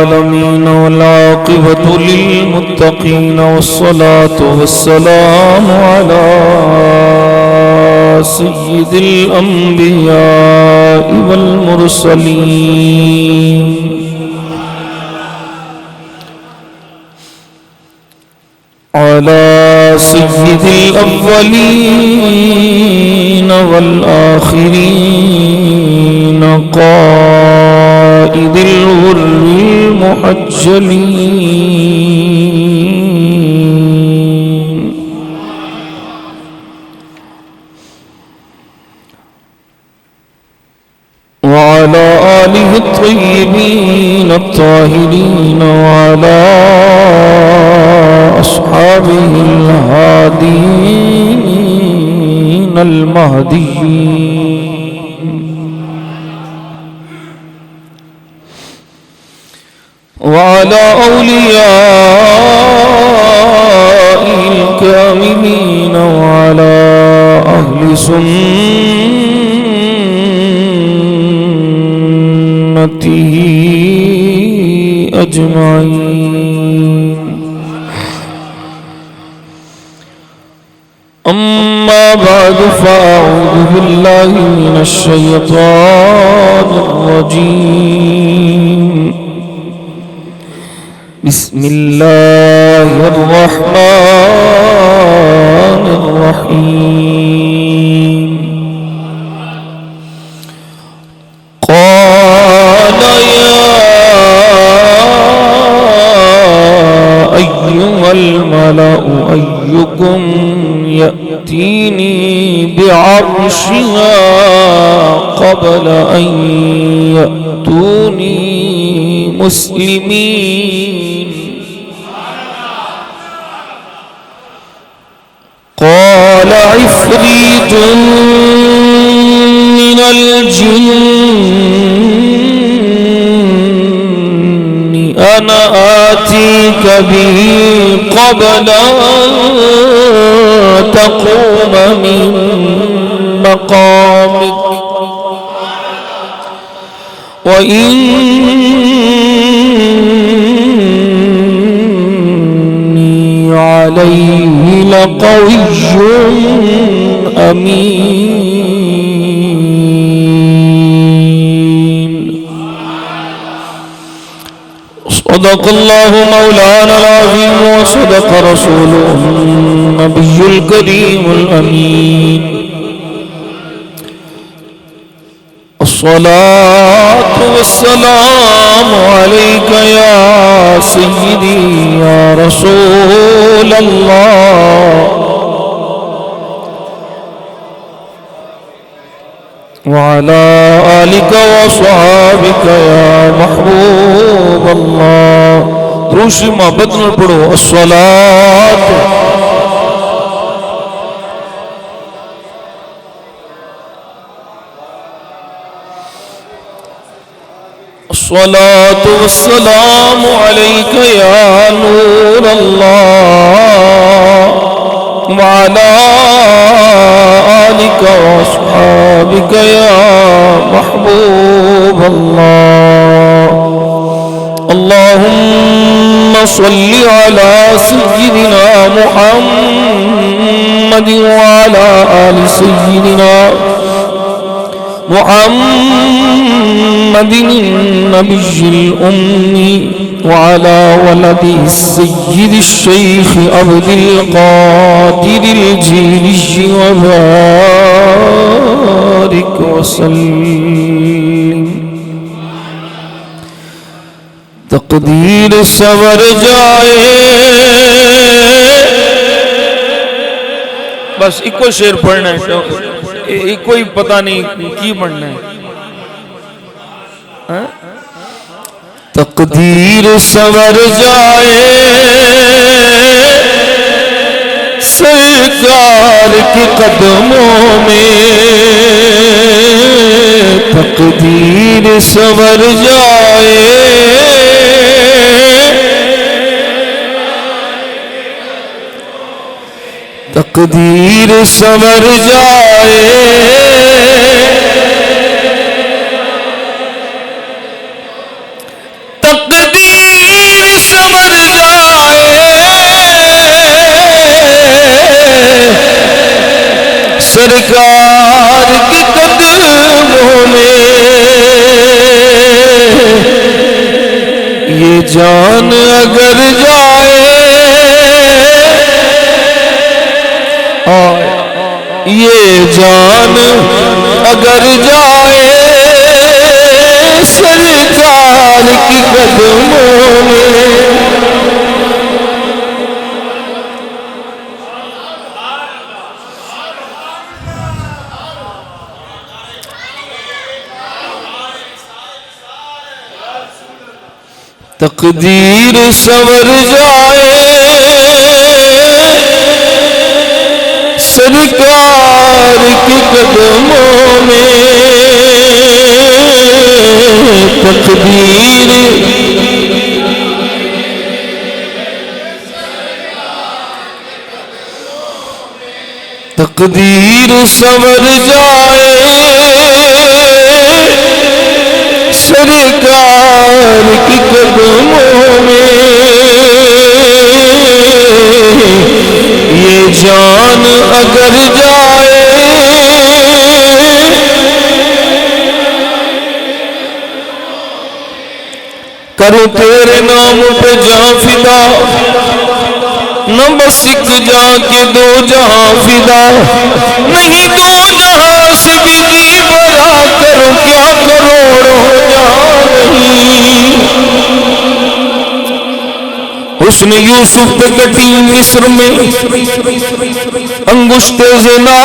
العالمين والعاقبة للمتقين والصلاة والسلام على سيد الأنبياء والمرسلين على سيد الأولين والآخرين قائد الغر المحجلين وعلى آله الطيبين الطاهرين وعلى أصحابه الهادين المهديين وعلى أوليائه الكاملين وعلى أهل سنته أجمعين. أما بعد فأعوذ بالله من الشيطان الرجيم. بسم الله الرحمن الرحيم. قال يا أيها الملأ أيكم يأتيني بعرشها قبل أن يأتوني مسلمين. قال عفريت من الجن أنا آتيك به قبل أن تقوم من مقامك وإني عليه لقوي أمين. صدق الله مولانا العظيم وصدق رسوله النبي الكريم الأمين. الصلاة والسلام عليك يا سيدي يا رسول الله وعلى آلك وصحابك يا محبوب الله. روشی محبت نہ پڑھو. الصلاة الصلاة والسلام عليك يا نور الله وعلى آلك وأصحابك يا محبوب الله. اللهم صل على سيدنا محمد وعلى آل سيدنا محمد النبي الأمي وعلى ولده السيد الشيخ عبد القادر الجيلي وبارك وسلم. تقدیر سور جائے. بس ایک کو شعر پڑھنا ہے. کوئی پتہ نہیں کی پڑھنا ہے. تقدیر سور جائے سرکار کے قدموں میں. تقدیر سور جائے تقدیر سور جائے تقدیر سرکار کے قدموں میں یہ جان اگر جائے یہ جان اگر جائے سرکار کی قدموں میں تقدیر سنور جائے سرکار کی قدموں میں تقدیر سنور جائے سرکار کی قدموں میں یہ جان اگر جائے کروں تیرے نام پہ جہاں فدا نہ بس ایک جہاں کے دو جہاں فدا نہیں دو جہاں سے بھی جی بھرا کروں کیا کروڑوں جہاں نہیں حسن یوسف پہ کٹی مصر میں انگشت زنا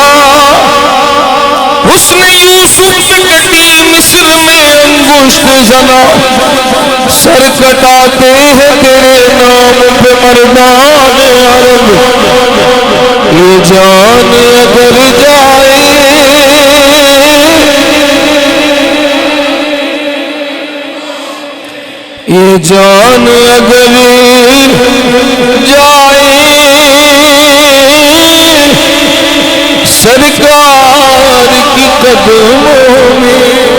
حسن یوسف پہ کٹی مصر میں انگشت زنا سر کٹاتے ہیں تیرے نام پہ مردان عرب یہ جان اگر جائے یہ جان اگر جائے سرکار کی قدموں میں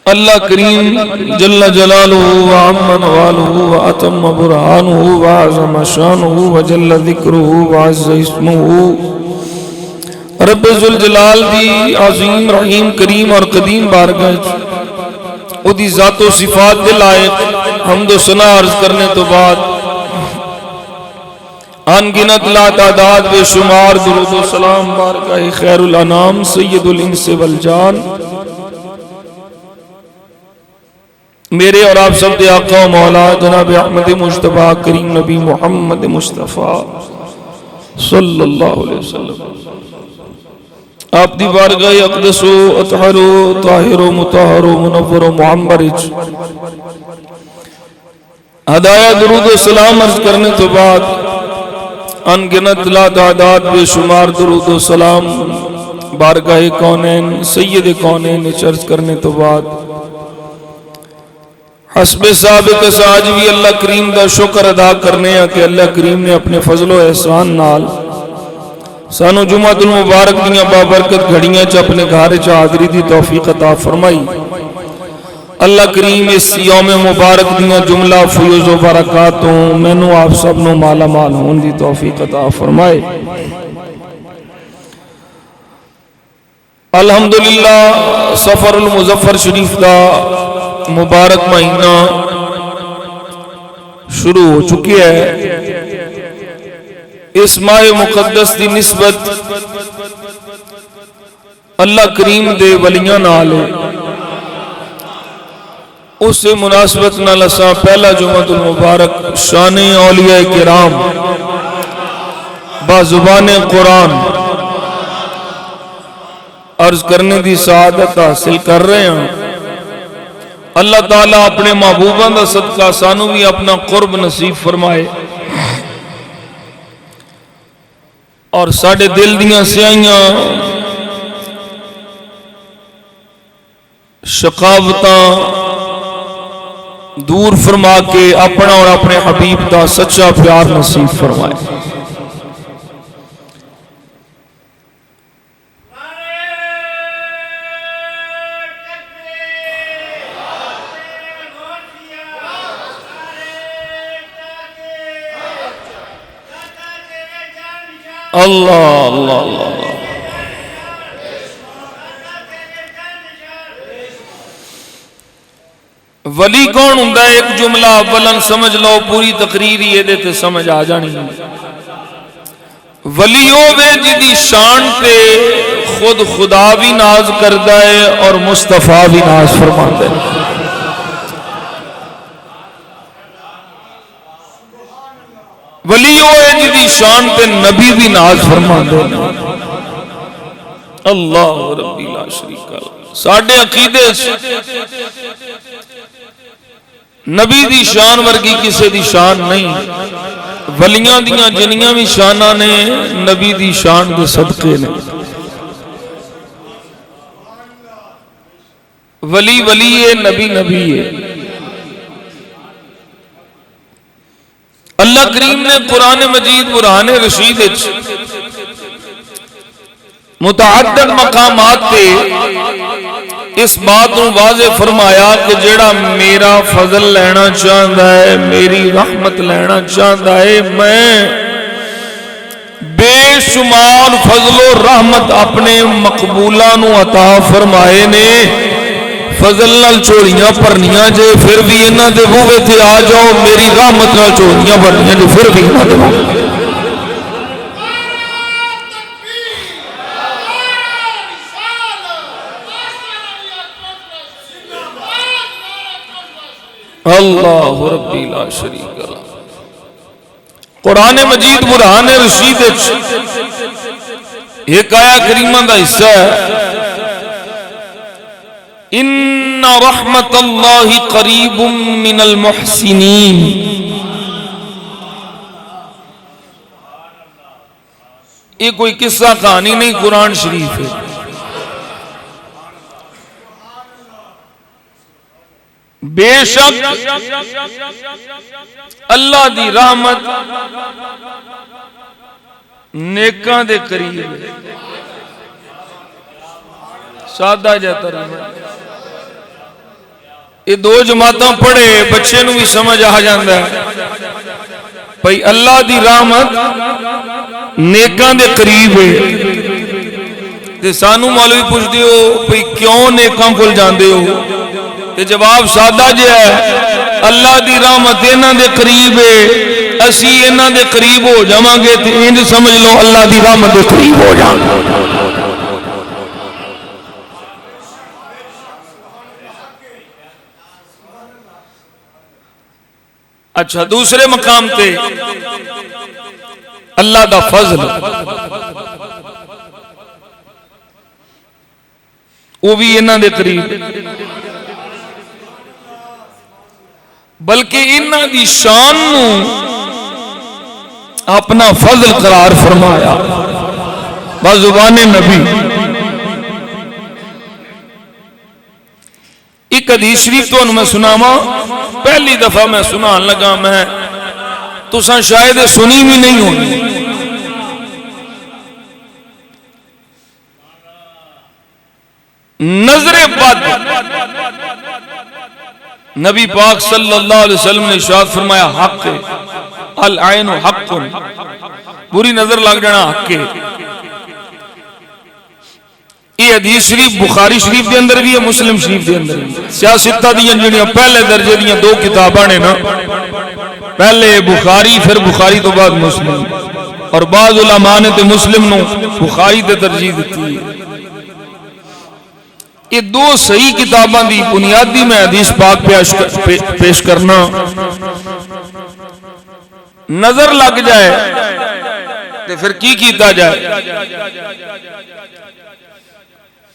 اللہ کریم جل جلالہ وعم نوالہ واتم برہانہ وعظم شانہ وجل ذکرہ وعز اسمہ رب ذوالجلال دی عظیم رحیم کریم اور قدیم بارگاہ او دی ذات و صفات دے لائق حمد و ثنا عرض کرنے تو بعد ان گنت لا تعداد بے شمار درود و سلام بارگاہ خیر الانام سید الانس والجان میرے اور آپ سب دے آقا و مولا جناب احمد مجتبیٰ کریم نبی محمد مصطفیٰ صلی اللہ علیہ وسلم آپ دی بارگاہ اقدس و اطہر و طاہر و مطہر و منور و معمرج ہدایہ درود و سلام عرض کرنے تو بعد ان گنت لا تعداد بے شمار درود و سلام بارگاہ کونین سید کونین عرض کرنے تو بعد حسب سابق ساج بھی اللہ کریم دا شکر ادا کرنے ہیں کہ اللہ کریم نے اپنے فضل و احسان نال سانو جمعۃ المبارک دیاں بابرکت گھڑیاں چ اپنے گھر چ حاضری دی توفیق عطا فرمائی اللہ کریم اس یوم مبارک دیاں جملہ فیوز و برکاتوں مینوں آپ سب نو مالا مال ہون دی توفیق عطا فرمائے الحمدللہ سفر المظفر شریف دا مبارک مہینہ شروع ہو چکی ہے اس ماہ مقدس دی نسبت اللہ کریم دے ولیاں نال اس سے مناسبت نال اساں پہلا جمعۃ المبارک شان اولیاء کرام با زبان قرآن عرض کرنے دی سعادت حاصل کر رہے ہیں اللہ تعالیٰ اپنے محبوباں دا صدقہ سانو بھی اپنا قرب نصیب فرمائے اور ساڑھے دل دیاں سیاہیاں شقاوتاں دور فرما کے اپنا اور اپنے حبیب دا سچا پیار نصیب فرمائے اللہ اللہ اللہ ولی کون ہوں؟ ایک جملہ اولن سمجھ لو، پوری تقریر یہ دیتے سمجھ آ جانی۔ ولی ہوئے جدی شان تے خود خدا بھی ناز کردہ ہے اور مصطفیٰ بھی ناز فرماندہ ہے۔ ولی ہوئے جدی شان تے نبی بھی ناز فرماندہ ہے۔ اللہ ربی لا شریک اللہ۔ ساڑھے عقیدے نبی دی شان ورگی کسے دی شان نہیں، ولیاں دیاں جنیاں بھی شانہ نے نبی دی شان دے صدقے نے۔ ولی ولی ہے، نبی نبی ہے۔ اللہ کریم نے قرآن مجید برہان رشید متعدد مقامات تے اس بات کو واضح فرمایا کہ جیڑا میرا فضل لینا چاہتا ہے، میری رحمت لینا چاہتا ہے، میں بے شمار فضل و رحمت اپنے مقبولہ نو عطا فرمائے نے۔ فضل نال چوریاں پرنیاں جے پھر بھی انہاں دے بوئے تھے آ جاؤ، میری رحمت نال چوریاں پرنیاں جے پھر بھی انہاں دے بوئے۔ اللہ ربی لا شریک اللہ۔ قرآن مجید برہان رشید ایک آیا کریمہ دا حصہ ہے، ان رحمت اللہ قریب من المحسنین۔ یہ کوئی قصہ کہانی نہیں، قرآن شریف ہے۔ بے شک اللہ دی رحمت نیکاں دے قریب ہے۔ سادہ جاتا رہا، یہ دو جماعتاں پڑھے بچے نو بھی سمجھ آ جاندہ ہے بھئی اللہ دی رحمت نیکاں دے قریب ہے۔ تے سانو مولوی پوچھ دیو بھئی کیوں نیکاں کھل جاندے ہو؟ تے جواب سادہ جے ہے، اللہ دی رحمت انہاں دے قریب ہے، اسی انہاں دے قریب ہو جاواں گے تے انج سمجھ لو اللہ دی رحمت دے قریب ہو جاواں گے۔ اچھا دوسرے مقام تے اللہ دا فضل وہ بھی انہاں دے قریب، بلکہ انہاں دی شان نو اپنا فضل قرار فرمایا بزبان نبی۔ ایک حدیث شریف تو میں سناواں، پہلی دفعہ میں سنان لگا، میں تساں شاید سنی بھی نہیں ہونی۔ نظر بد نبی پاک صلی اللہ علیہ وسلم نے ارشاد فرمایا حق ہے، العین حق، بری نظر لگ جانا حق ہے۔ یہ حدیث شریف بخاری شریف دے اندر بھی ہے، مسلم شریف دے اندر بھی۔ سیاستہ دیاں جنیاں پہلے درجے دیاں دو کتاباں نے نا، پہلے بخاری پھر بخاری تو بعد مسلم، اور بعض علماء نے تے مسلم نو بخاری تے ترجیح دیتی ہے۔ یہ دو صحیح کتاباں دی بنیادی میں حدیث پاک پیش کرنا۔ نظر لگ جائے تے پھر کی کیتا جائے؟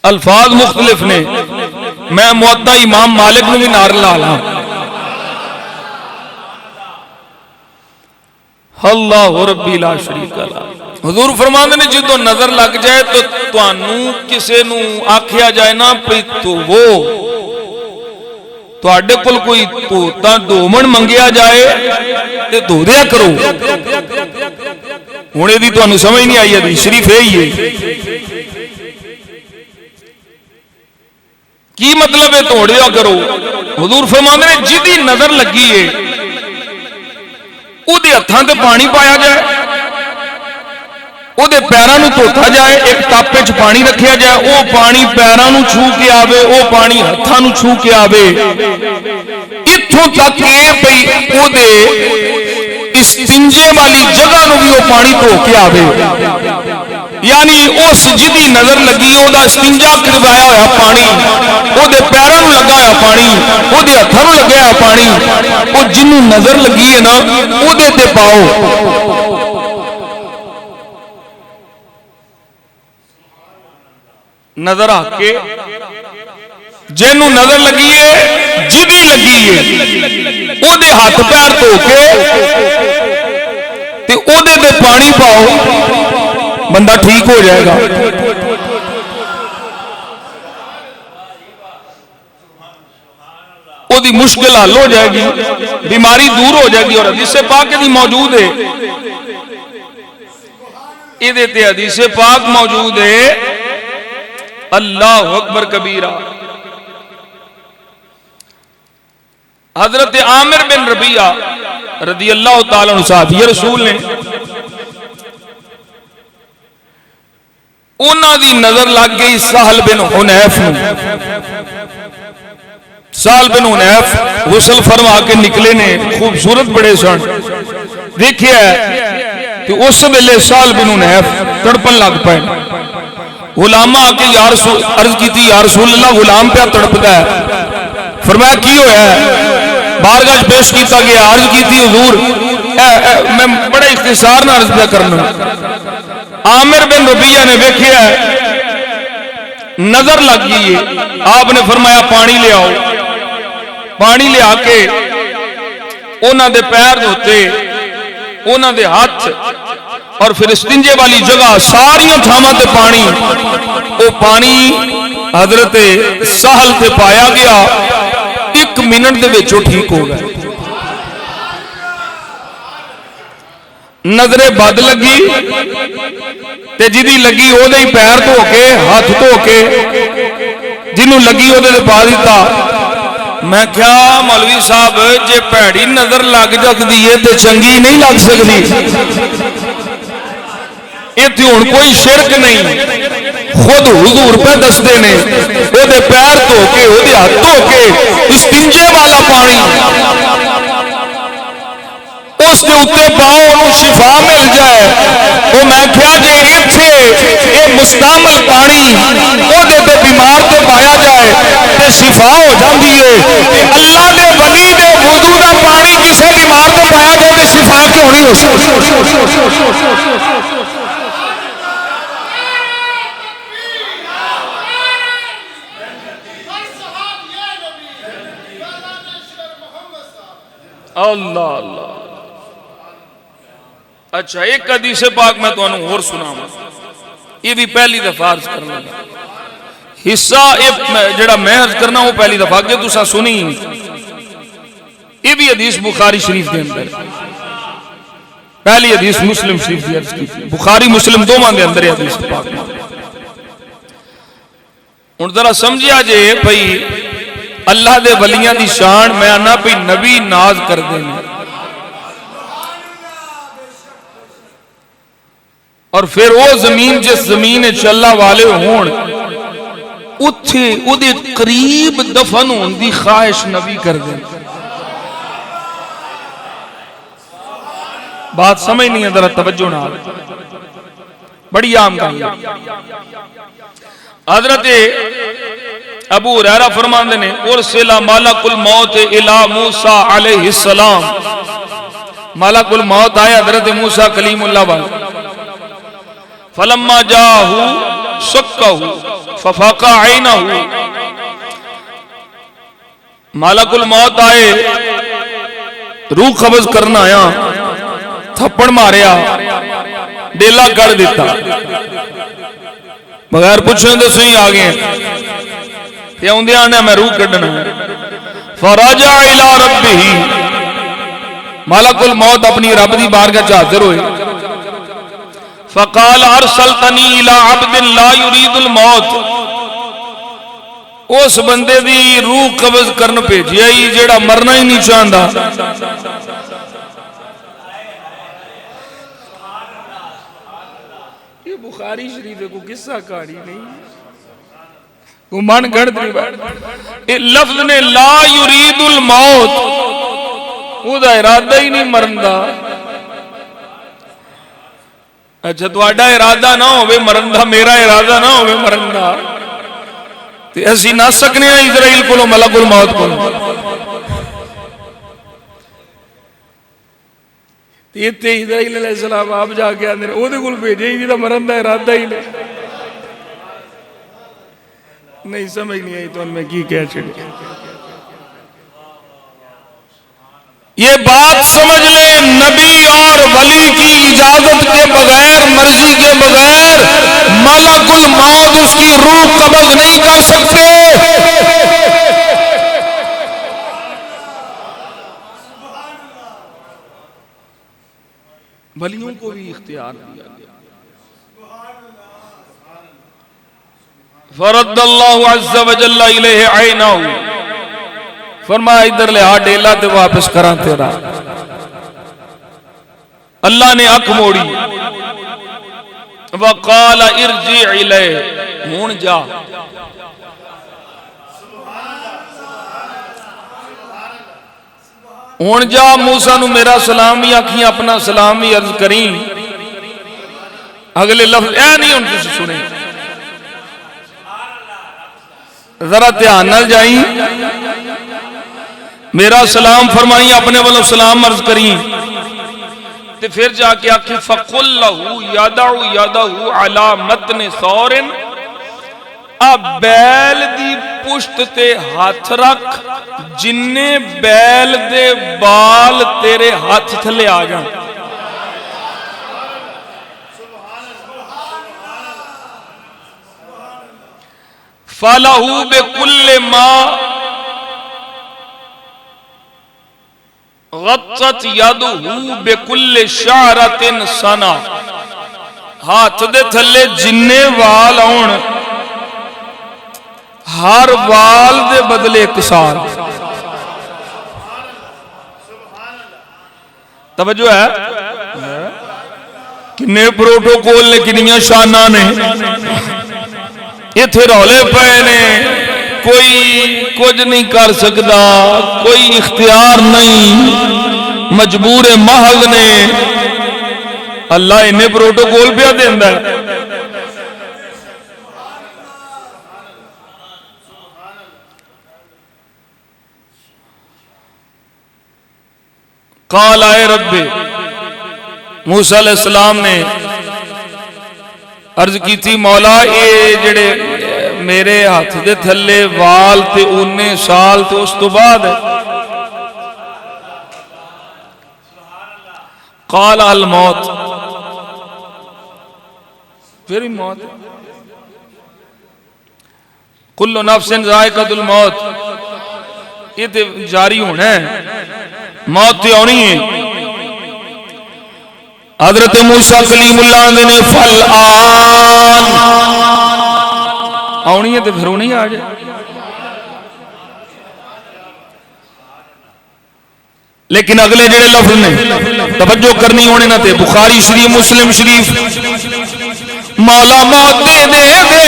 الفاظ مختلف نے، میں موطا امام مالک نے بھی نار لالا۔ اللہ ربی لا شریک اللہ۔ حضور فرماندے نے جدو نظر لگ جائے تو تانوں کسے نو آکھیا جائے نا پئی تو وہ تواڈے کول کوئی توتا دومن منگیا جائے تے دو دیا کرو۔ ہن دی تانوں سمجھ نہیں آئی حدیث شریف ہے ہی کی مطلب ہے توڑیا کرو؟ حضور فرماندے نے جدی نظر لگی ہے او دے ہتھاں تے پانی پایا جائے، وہ پیروں کو دھوتا جائے، ایک ٹاپے چ پانی رکھیا جائے، وہ پانی پیروں کو چھو کے آوے، وہ پانی ہاتھوں کو چھو کے آوے، اتھوں تک یہ پئی وہ استنجے والی جگہ نو بھی وہ پانی دھو کے آوے، یعنی اس جدی نظر لگی وہ استنجا کروایا ہوا پانی، وہ پیروں کو لگا ہوا پانی، وہ ہاتھوں کو لگا ہوا پانی، وہ جنوں نظر لگی ہے نا وہ پاؤ۔ نظر آ کے جنوں نظر لگی ہے، جدی لگی ہے، وہ ہاتھ پیر دھو کے وہ پانی پاؤ، بندہ ٹھیک ہو جائے گا۔ وہ مشکل حل ہو جائے گی، بیماری دور ہو جائے گی۔ اور حدیث پاک دی موجود ہے، یہ حدیث پاک موجود ہے، اللہ اکبر کبیرہ۔ حضرت عامر بن ربیعہ رضی اللہ تعالیٰ عنہ صحابی رسول نے انہاں دی نظر لگ گئی سہل بن حنیف نے۔ سہل بن حنیف غسل فرما کے نکلے نے، خوبصورت بڑے سن، دیکھیا کہ اس ویلے سہل بن حنیف تڑپن لگ پائے۔ غلام آ کے عرض کی تھی، یا رسول اللہ غلام پہ تڑپتا ہے۔ فرمایا کی ہویا ہے؟ بارگاہ پیش کیتا گیا، عرض کی تھی حضور میں بڑے اختصار نہ عرض پہ کرنا۔ عامر بن ربیعہ نے دیکھیا نظر لگ گئی ہے، آپ نے فرمایا پانی لے آؤ۔ پانی لے آ کے انہاں دے پیر دھوتے، انہاں دے ہاتھ، اور پھر استنجے والی جگہ ساری تھاواں تے پانی، وہ پانی حضرت سہل تے پایا گیا، 1 منٹ دے وچوں ٹھیک ہو گئے۔ نظر بد لگی تے جدی لگی وہ پیر دھو کے ہاتھ دھو کے، جنوں لگی وہ پا دیتا۔ میں کیا مولوی صاحب جے پیڑی نظر لگ جاتی ہے تے چنگی نہیں لگ سکتی؟ اتنے ہوں کوئی شرک نہیں، خود حضور پہ دستے نے وہ پیر دھو کے وہ ہاتھ دھو کے استنجے والا پانی اس کے اتنے پاؤ انہوں شفا مل جائے۔ وہ میں کیا جے اتھے یہ مستعمل پانی وہ بیمار تے پایا جائے تے شفا ہو جاتی ہے، اللہ دے ولی دے وضو دا پانی کسے بیمار تے پایا جائے تے شفا کیوں نہیں ہو سکتی؟ اللہ اللہ۔ اچھا ایک حدیث پاک میں تو انہوں اور سنا ہوں، یہ بھی پہلی دفعہ عرض کرنا ہے، حصہ جڑا میں عرض کرنا وہ پہلی دفعہ کہ تسا سنی، یہ بھی حدیث بخاری شریف کے اندر، پہلی حدیث مسلم شریف کی عرض کی تھی، بخاری مسلم دو ماں دے اندر حدیث پاک۔ ان ذرا سمجھیا جے بھئی اللہ دے ولیاں دی شان میں آنا پہ نبی ناز کر دینے، اور پھر وہ زمین جس زمین چلا والے ہون اتھے او دے قریب دفن ہون دی خواہش نبی کر دینے۔ بات سمجھ نہیں ہے، ذرا توجہ نہ، بڑی عام کہانی۔ حضرت ابو ہریرہ فرماندے نے ارسل ملک الموت الی موسیٰ علیہ السلام، ملک الموت آئے حضرت موسیٰ کلیم اللہ والے، فلما جاءہ شکہ ففاقہ عینہ، ملک الموت آئے روح قبض کرنا آیا، تھپڑ ماریا، ڈیلا کر دیتا، بغیر پوچھنے تو صحیح آگئے یا اندھے آنے میں روح کٹنا۔ فرجع الى ربہ، ملک الموت اپنی رب دی بارگاہ حاضر ہوئے، فقال ارسلتنی الى عبد لا يريد الموت، اس بندے دی روح قبض کرن بھیجیا ہی جیڑا مرنا ہی نہیں چاہندا۔ یہ بخاری شریف کو قصہ کہانی نہیں، وہ من گھڑت نہیں۔ لفظ نے لا یرید الموت، وہ دا ارادہ ہی نہیں مرندہ۔ اچھا تواڈا ارادہ نہ ہوئے مرندہ، میرا ارادہ نہ ہوئے مرندہ، تے اسی نہ سکنے ہیں اسرائیل کو ملک الموت کو۔ تے اسرائیل علیہ السلام آپ جا کے آندے او دے کول بھیجے ہی جدا مرندہ ارادہ ہی نہیں سمجھ نہیں آئی تو ان میں کی کہہ چھڑی۔ یہ بات سمجھ لیں، نبی اور ولی کی اجازت کے بغیر، مرضی کے بغیر ملک الموت اس کی روح قبض نہیں کر سکتے۔ ولیوں کو بھی اختیار دیا گیا۔ فرد اللہ عز وجل الیہ عینہ، فرمایا ادھر لے ہاں ڈیلا تے واپس کراں تیرا۔ اللہ نے اکھ موڑی، وقال ارجع الیہ، ہون جا۔ ہون جا موسیٰ نو میرا سلامی آکھیں، اپنا سلامی عرض کریں۔ اگلے لفظ اے نہیں ان سے سنیں، ذرا دھیان نہ جائیں، میرا سلام فرمائیں، اپنے والوں سلام عرض کریں۔ تے پھر جا کے آکھیں فَقُلْ لَهُ يَدَعُ يَدَهُ عَلَى مَتْنِ ثَوْرٍ، اب بیل دی پشت تے ہاتھ رکھ، جننے بیل دے بال تیرے ہاتھ تھلے آ جائیں۔ فَلَهُ بِكُلِّ مَا غطت یدہ بکل شعرت سنا، ہاتھ دے تھلے جننے وال آن، ہر وال دے بدلے ایک سال۔ توجہ ہے کنے پروٹوکول نے کنیاں شانہ نے، یہ تھے رولے پے نے، کوئی کچھ نہیں کر سکتا، کوئی اختیار نہیں، مجبور محض نے۔ اللہ انہیں پروٹوکول پہ دیندہ ہے۔ قال اے رب، موسیٰ علیہ السلام نے عرض کی تھی مولا اے جڑے میرے ہاتھ دے تھلے وال تے انہیں سال تے اس تو بعد ہے۔ قال الموت، پھر ہی موت، کل نفس ذائقۃ الموت، یہ تے جاری ہونا ہے، موت تے آنی ہے۔ حضرت موسیٰ کلیم اللہ نے فالآن، آنی ہے تو پھر ہونی آ جائے۔ لیکن اگلے جڑے لفظ نے توجہ کرنی ہونے نہ تھے، بخاری شریف مسلم شریف، مولا موت دے دے دے،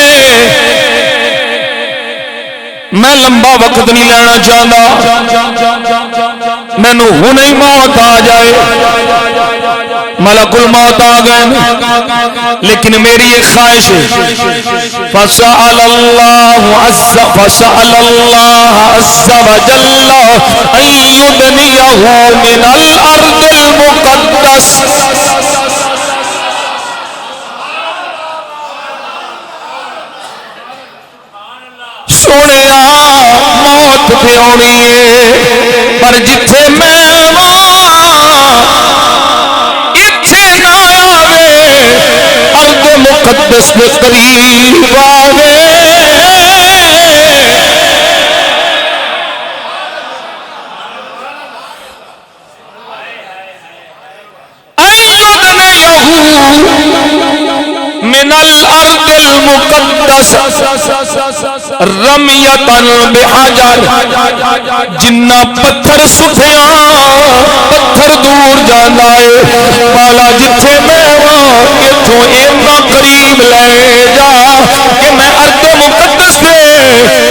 میں لمبا وقت نہیں لینا چاہتا، میں نو ہونے ہی موت آ جائے، ملک الموت آ گئے، لیکن میری ایک خواہش ہے، فسأل اللہ عز وجل ان یدنیہ من الارض المقدس۔ سونے موت پہ ہونی ہے، پر جتھے میں ارض مقدس کے قریب آوے، من الارض المقدس رمیتن بحجر، جنہ پتھر سٹھیاں پتھر دور جانا ہے، پالا جتھے میں اتھوں اینا قریب لے جا کہ میں ارض مقدس سے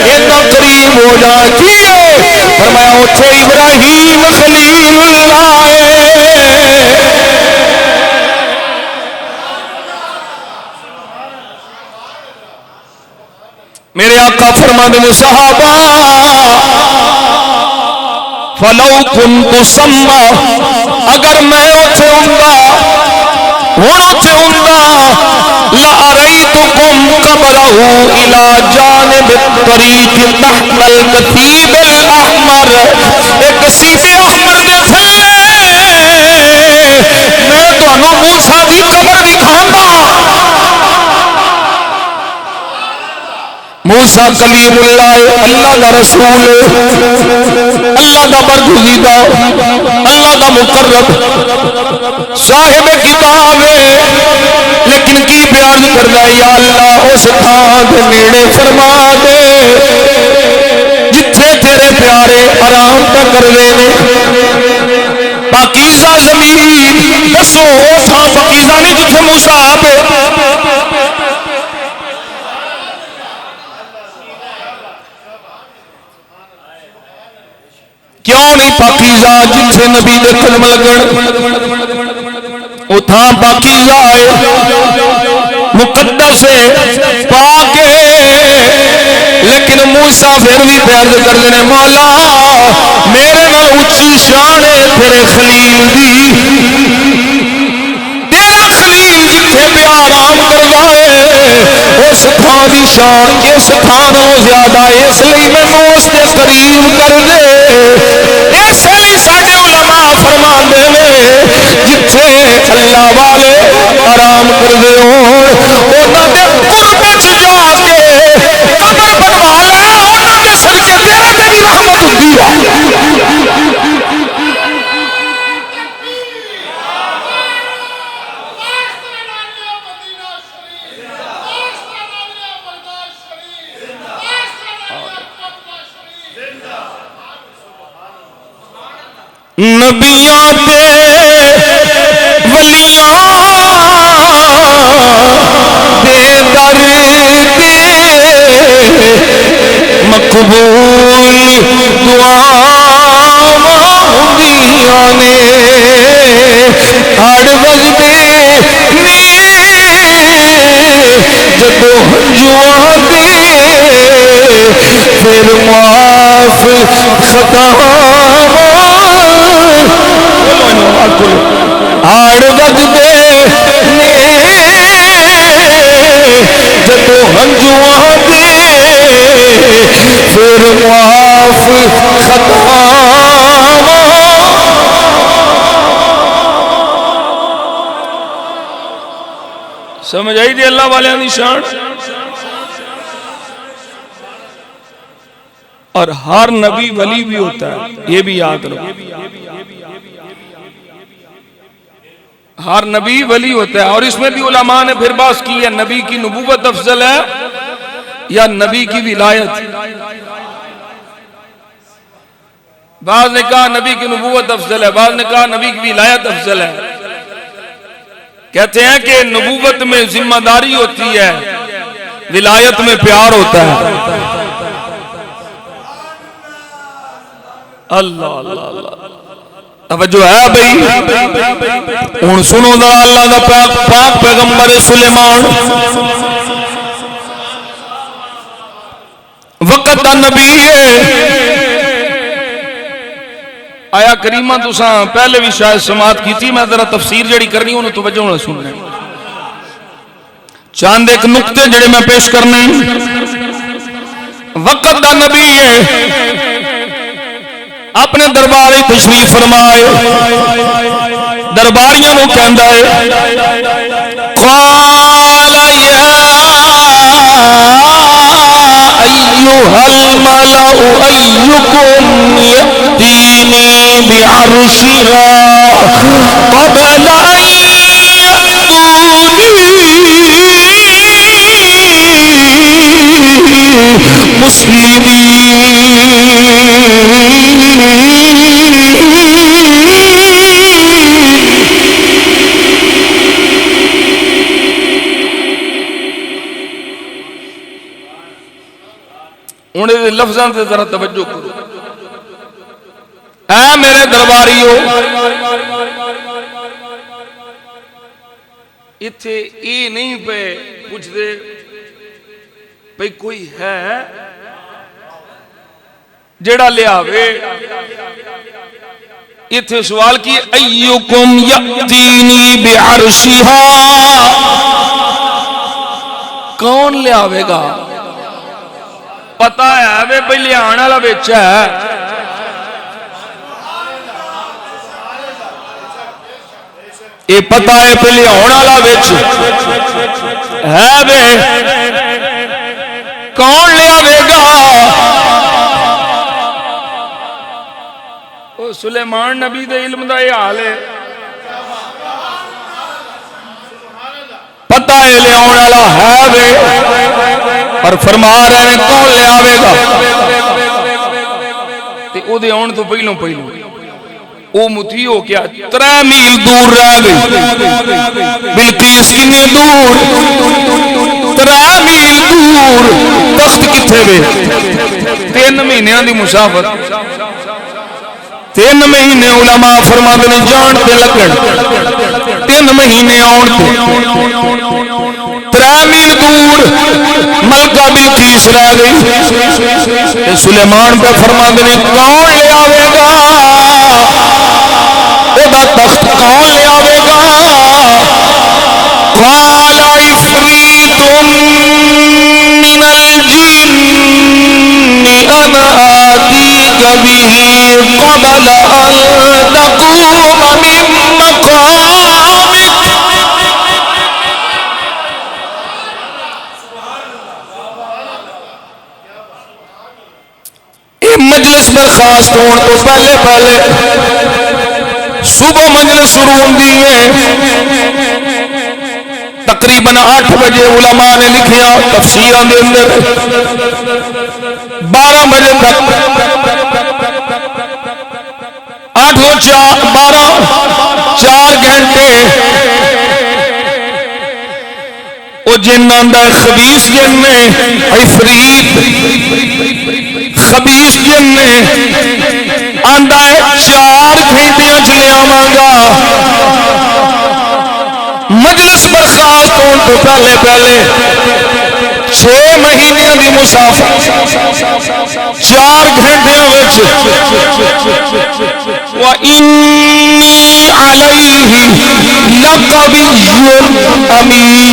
اتنا قریب ہو جا کیے فرمایا اوتھے ابراہیم خلیل اللہ میرے آقا فرماتے ہیں صحابہ فلو کنت سما اگر میں اوتھے ہوندا ہن اوتھے ہوندا لأريتكم قبله إلى جانب الطريق تحت الكثيب الأحمر ایک کثیب احمر دے تھلے میں تانوں موسیٰ دی قبر دکھاؤں گا موسیٰ کلیم اللہ اللہ دا رسول اللہ دا برگزیدہ اللہ دا مقرب صاحب کتاب لیکن کی بیان کرنا یا اللہ اس تھان دے نیڑے فرما دے جتھے تیرے پیارے آرام پہ کردے نے پاکیزہ زمین دسو تھا پاکیزہ نہیں جتھے موسیٰ آپے کیوں نہیں پاکیزہ جتھے نبی دے قدم لگن اتھا پاکیزہ ہے مقدس ہے پاک ہے لیکن موسیٰ پھر بھی پیار کر دینے مولا میرے نال اونچی شان ہے تیرے خلیل دی تیرا خلیل جتھے پہ آرام کردا ہے اس تھان دی شان اس تھانوں زیادہ اس لیے مینوں اس دے قریب کر دے اس لیے ساڈے علماء فرماندے نے جتھے اللہ والے آرام کردے ہون انہاں دے قرب وچ جا کے قبر بنوا لے انہاں دے صدقے تیرے تے بھی رحمت ہوندی ہے نبیاں دے ولیاں دے در دے مقبول دعاواں ہوندیاں نے ہڑ وجدے نے جدو ہنجواں دے پھر معاف خطاواں آڑ وجدے جدو ہنجواں دے پھر معاف خطاواں سمجھ آئی دی اللہ والے دی شان اور ہر نبی ولی بھی ہوتا ہے یہ بھی یاد رکھو ہر نبی ولی ہوتا ہے اور اس میں بھی علماء نے پھر بات کی ہے نبی کی نبوت افضل ہے یا نبی کی ولایت بعض نے کہا نبی کی نبوت افضل ہے بعض نے کہا نبی کی ولایت افضل ہے کہتے ہیں کہ نبوت میں ذمہ داری ہوتی ہے ولایت میں پیار ہوتا ہے اللہ اللہ اللہ توجہ ہے بھئی ہن سنو ذرا اللہ دا پاک پیغمبر سلیمان وقت دا نبی ہے آیا کریمہ تساں پہلے بھی شاید سماعت کی تھی میں ذرا تفسیر جڑی کرنی انہوں توجہ نہ سننے چاند ایک نقطے جڑے میں پیش کرنے وقت دا نبی ہے اپنے دربار تشریف فرمائے درباریاں نو کہندا ہے قال یا ایھا الملأ ایکم یأتینی بعرشها قبل ان یأتونی مسلمین ہوں یہ لفظاں سے ذرا توجہ کرو. اے میرے درباریو اتھے یہ نہیں پہ پوچھ دے بھئی کوئی ہے جڑا لے آوے. اتھے سوال کی ایکم یأتینی بعرشہا کون لے آوے گا؟ پتہ ہے وے بھئی لے آنا لا بیچ ہے. یہ پتہ ہے پہ لے آنا لا بیچ ہے وے کون لے آوے گا؟ سلیمان نبی دے علم دا یہ حال ہے. پتہ ہے لے آنے والا ہے وے پر فرما رہے ہیں کون لے آوے گا؟ تے او دے آن تو پہلوں او متھی ہو کیا 3 میل دور رہ گئی. بلقیس کنے دور 3 میل دور. تخت کتھے وے 3 مہینیاں دی مسافت. 3 مہینے علماء فرماتے نے جان تے لگن 3 مہینے آن تے 3 میل دور ملکہ بلقیس رہ گئی. سلیمان پہ فرماتے نے کون لے آوے گا؟ او دا تخت کون لے آوے گا؟ قال عفریت من الجن انا آتیک به قبل ان تقوم من مقامک. یہ مجلس برخاست ہون تو پہلے صبح مجلس شروع ہوندی ہے. تقریباً 8 بجے علماء نے لکھیا تفسیراں دے اندر 12 بجے تک 8 و 4 گھنٹے وہ جن آندا ہے خبیث جن نے عفریت خبیث جن نے آندا ہے 4 گھنٹیاں چ لے آواں گا. مجلس برخاست ہون تو پہلے 6 مہینے دی مسافت 4 گھنٹیاں وچ وَإِنِّي عَلَيْهِ لَقَوِيٌّ أَمِينٌ.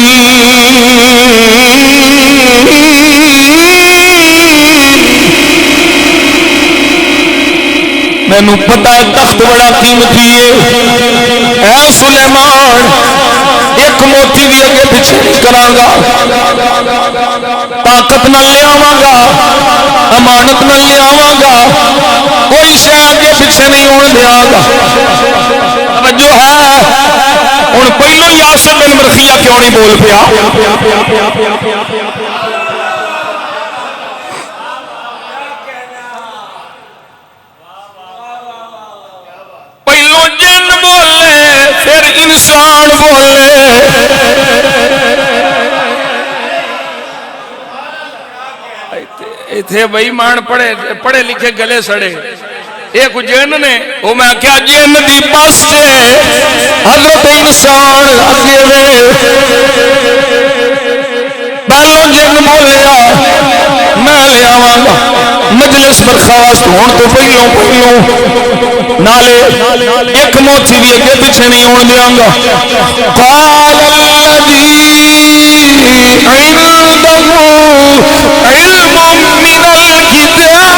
مینوں پتہ ہے تخت بڑا قیمتی ہے. اے سلیمان ایک موتی بھی اگے پیچھے نہیں کراں گا. طاقت نہ لے آواں گا امانت نہ لے آواں گا. کوئی شے اگے پیچھے نہیں ہون دیاں گا. توجہ ہے ہن پہلو یاسر بن مرخیہ کیوں نہیں بول پیا؟ جن بولے پھر انسان بولے. ایتھے بھائی مان پڑھے لکھے گلے سڑے. ایک جن نے وہ میں کیا جن دی بس حضرت انسان اگے وے. پہلو جن بولیا میں لے آواں گا. مجلس برخاست ہون تو پہلوں نالے ایک موتی بھی اگے پیچھے نہیں ہون دیاں گا. قال الذی عنده علم من الکتاب.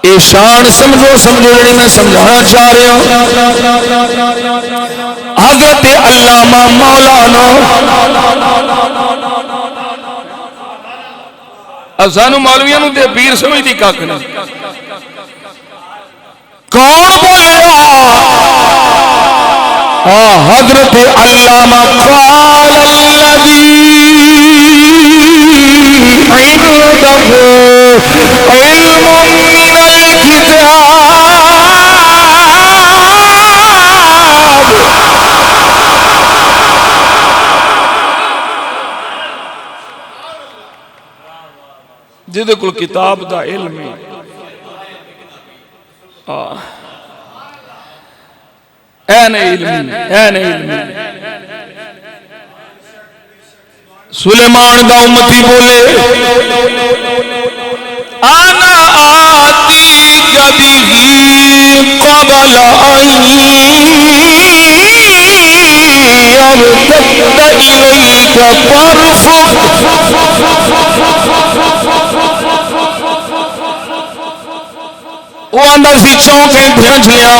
اے شان سمجھو جڑی میں سمجھانا چاہ رہا ہوں. حضرت علامہ مولانا سانو مولویاں نو تے پیر سمجھدی کک نہیں. کون بولیا؟ حضرت علامہ قال الذی عنده علم من الکتاب. جدے کل کتاب دا علم ہے این علم سلیمان دا امتی بولے آنا آتی کبھی قبل وہ آندہ سی چونکے بھیج لیا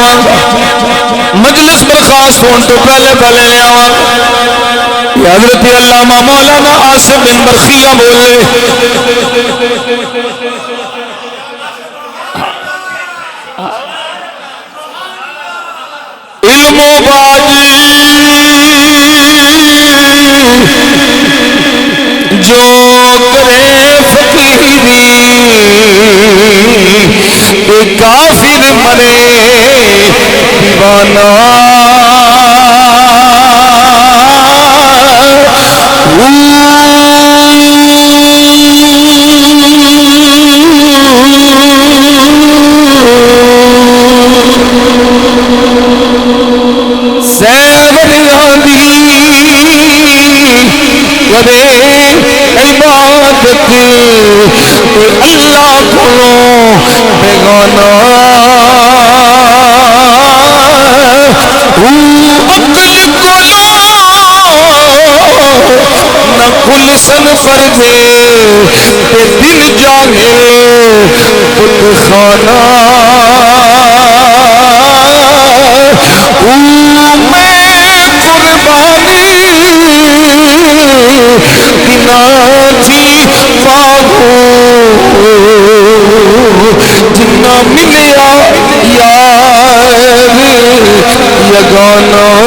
مجلس برخاست ہون تو پہلے لیا حضرت علامہ مولانا عاصم بن برخیہ بولے علم و باجی جو کرے فقیری کافر مرے دیوانہ عبادت اللہ کو بیگانہ نہ کل سن پر دے دل جاہے بت خانہ جنا ملیا یار یگانا